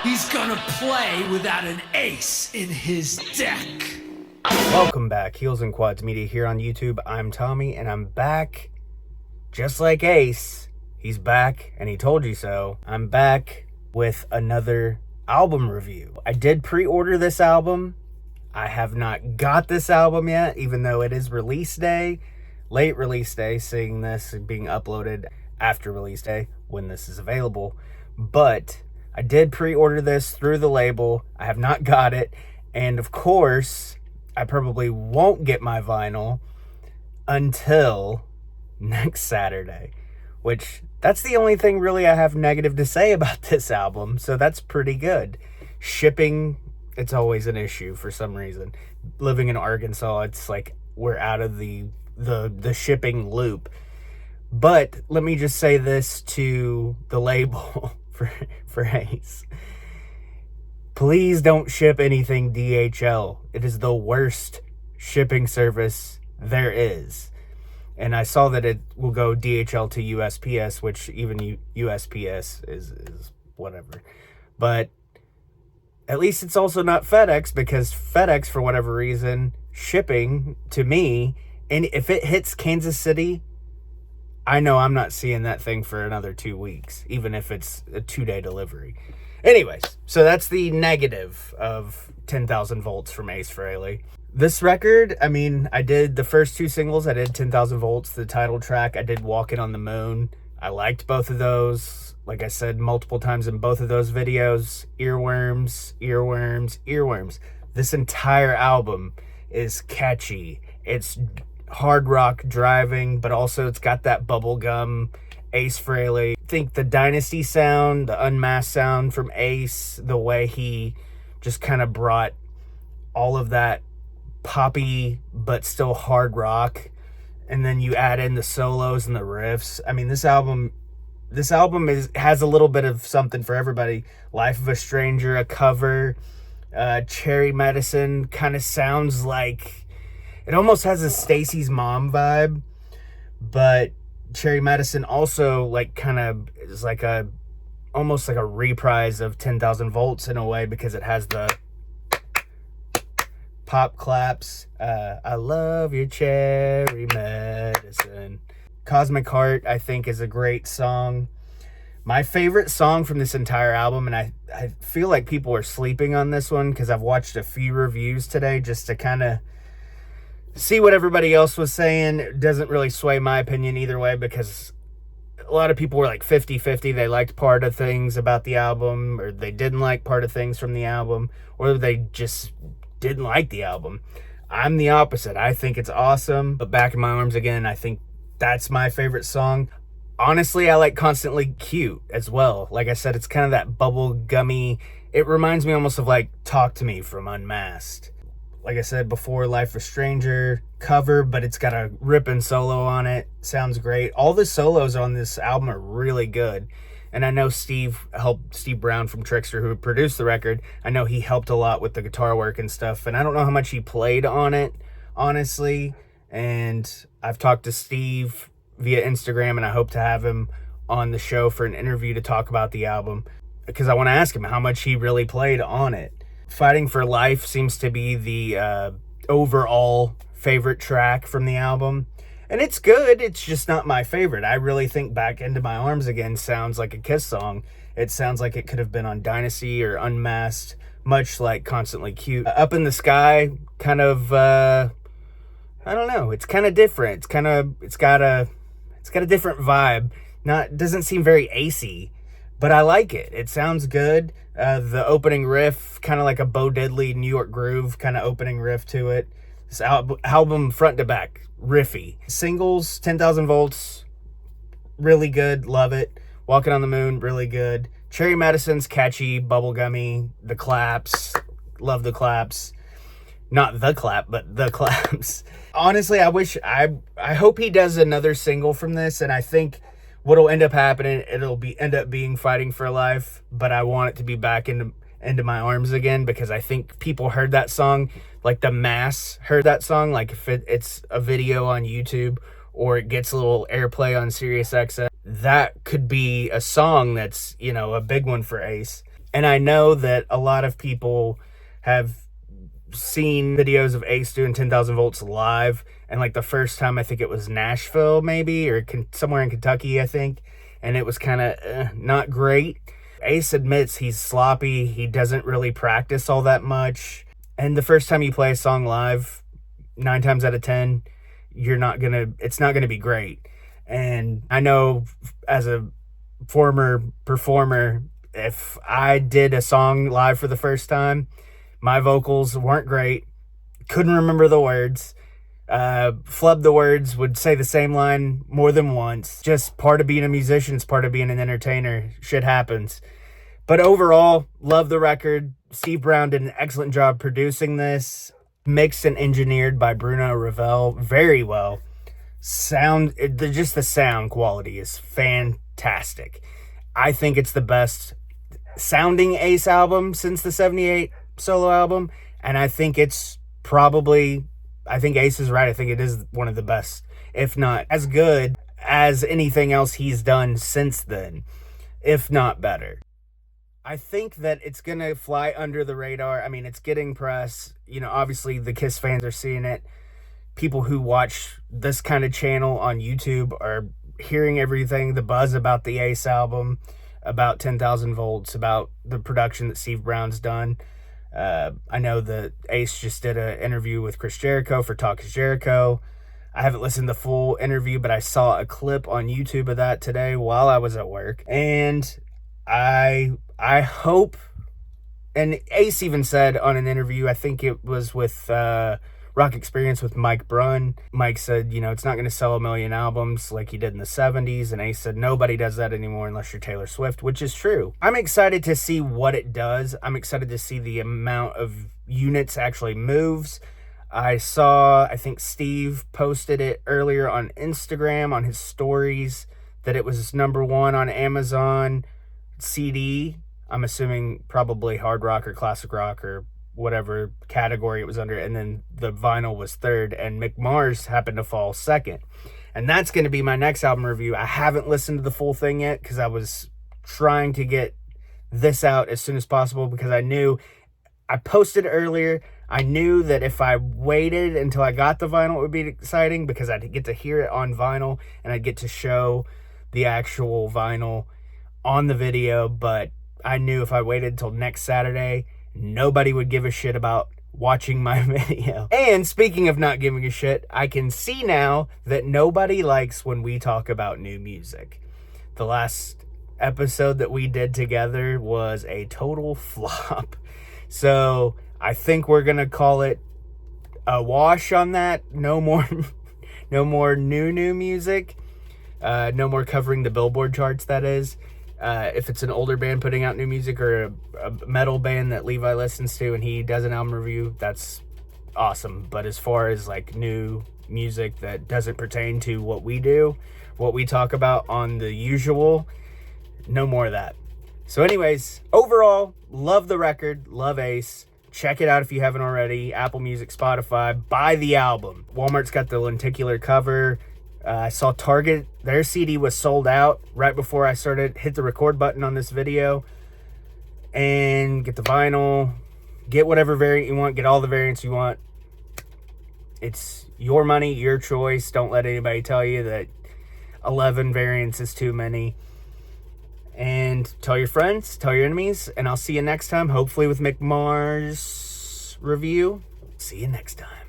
He's gonna play without an ace in his deck. Welcome back, Heels and Quads Media here on YouTube. I'm Tommy, and I'm back just like Ace. He's back, and he told you so. I'm back with another album review. I did pre-order this album. I have not got this album yet, even though it is release day. Late release day, seeing this being uploaded after release day when this is available. But I did pre-order this through the label. I have not got it. And of course, I probably won't get my vinyl until next Saturday, which that's the only thing really I have negative to say about this album. So that's pretty good. Shipping, it's always an issue for some reason. Living in Arkansas, it's like we're out of the shipping loop. But let me just say this to the label for Ace. Please don't ship anything DHL. It is the worst shipping service there is. And I saw that it will go DHL to USPS, which even USPS is whatever. But at least it's also not FedEx, because FedEx, for whatever reason, shipping to me, and if it hits Kansas City, I know I'm not seeing that thing for another 2 weeks, even if it's a 2-day delivery. Anyways, so that's the negative of 10,000 Volts from Ace Frehley. This record, I mean, I did the first 2 singles. I did 10,000 Volts, the title track. I did Walking on the Moon. I liked both of those. Like I said multiple times in both of those videos, earworms, earworms, earworms. This entire album is catchy. It's hard rock driving, but also it's got that bubblegum Ace Frehley. I think the Dynasty sound, the unmasked sound from Ace, the way he just kind of brought all of that poppy but still hard rock, and then you add in the solos and the riffs. I mean, this album has a little bit of something for everybody. Life of a Stranger, a cover. Cherry Medicine kind of sounds like, it almost has a Stacy's Mom vibe, but Cherry Medicine also like kind of is like almost like a reprise of 10,000 Volts in a way, because it has the pop claps. I love your cherry medicine. Cosmic Heart, I think, is a great song. My favorite song from this entire album, and I feel like people are sleeping on this one because I've watched a few reviews today just to kind of see what everybody else was saying. It doesn't really sway my opinion either way, because a lot of people were like 50-50. They liked part of things about the album, or they didn't like part of things from the album, or they just didn't like the album. I'm the opposite. I think it's awesome. But Back in My Arms Again, I think that's my favorite song. Honestly, I like Constantly Cute as well. Like I said, it's kind of that bubblegummy. It reminds me almost of like Talk to Me from Unmasked. Like I said before, Life of a Stranger, cover, but it's got a ripping solo on it. Sounds great. All the solos on this album are really good. And I know Steve Brown from Trickster, who produced the record, I know he helped a lot with the guitar work and stuff. And I don't know how much he played on it, honestly. And I've talked to Steve via Instagram, and I hope to have him on the show for an interview to talk about the album, because I want to ask him how much he really played on it. Fighting for Life seems to be the overall favorite track from the album. And it's good, it's just not my favorite. I really think Back Into My Arms Again sounds like a Kiss song. It sounds like it could have been on Dynasty or Unmasked, much like Constantly Cute. Up in the Sky, kind of, I don't know, it's kind of different. It's got a different vibe. Doesn't seem very Acey, but I like it. It sounds good. The opening riff, kind of like a Bo Diddley New York Groove kind of opening riff to it. This album front to back, riffy. Singles, 10,000 Volts, really good, love it. Walking on the Moon, really good. Cherry Medicine's catchy, bubblegummy. The claps, love the claps. Not the clap, but the claps. Honestly, I hope he does another single from this, and I think what'll end up happening, end up being Fighting for Life, but I want it to be Back Into My Arms Again, because I think people heard that song, like the mass heard that song, like if it's a video on YouTube or it gets a little airplay on SiriusXM, that could be a song that's, a big one for Ace. And I know that a lot of people have seen videos of Ace doing 10,000 volts live. And like the first time, I think it was Nashville, maybe, or somewhere in Kentucky, I think. And it was kind of not great. Ace admits he's sloppy. He doesn't really practice all that much. And the first time you play a song live, 9 times out of 10, it's not gonna be great. And I know as a former performer, if I did a song live for the first time, my vocals weren't great, couldn't remember the words, flubbed the words, would say the same line more than once. Just part of being a musician, it's part of being an entertainer. Shit happens. But overall, love the record. Steve Brown did an excellent job producing this. Mixed and engineered by Bruno Ravel very well. Just the sound quality is fantastic. I think it's the best sounding Ace album since the 78 solo album. And I think Ace is right. I think it is one of the best, if not as good as anything else he's done since then, if not better. I think that it's going to fly under the radar. I mean, it's getting press. Obviously the Kiss fans are seeing it. People who watch this kind of channel on YouTube are hearing everything, the buzz about the Ace album, about 10,000 volts, about the production that Steve Brown's done. I know that Ace just did an interview with Chris Jericho for Talk is Jericho. I haven't listened to the full interview, but I saw a clip on YouTube of that today while I was at work. And I hope, and Ace even said on an interview, I think it was with Rock Experience with Mike Brunn. Mike said, it's not going to sell 1 million albums like he did in the 70s. And Ace said, nobody does that anymore unless you're Taylor Swift, which is true. I'm excited to see what it does. I'm excited to see the amount of units actually moves. I think Steve posted it earlier on Instagram on his stories that it was #1 on Amazon CD. I'm assuming probably hard rock or classic rock or whatever category it was under, and then the vinyl was 3rd, and Mick Mars happened to fall 2nd. And that's going to be my next album review. I haven't listened to the full thing yet because I was trying to get this out as soon as possible, because I posted earlier. I knew that if I waited until I got the vinyl, it would be exciting because I'd get to hear it on vinyl and I'd get to show the actual vinyl on the video. But I knew if I waited till next Saturday, nobody would give a shit about watching my video. And speaking of not giving a shit, I can see now that nobody likes when we talk about new music. The last episode that we did together was a total flop. So I think we're going to call it a wash on that. No more new music. No more covering the Billboard charts, that is. If it's an older band putting out new music, or a metal band that Levi listens to and he does an album review, that's awesome. But as far as like new music that doesn't pertain to what we do, what we talk about on the usual, no more of that. So anyways, overall, love the record, love Ace. Check it out if you haven't already. Apple Music, Spotify, buy the album. Walmart's got the lenticular cover. I saw Target, their CD was sold out right before I hit the record button on this video. And get the vinyl, get whatever variant you want, get all the variants you want. It's your money, your choice. Don't let anybody tell you that 11 variants is too many. And tell your friends, tell your enemies, and I'll see you next time, hopefully with Mick Mars' review. See you next time.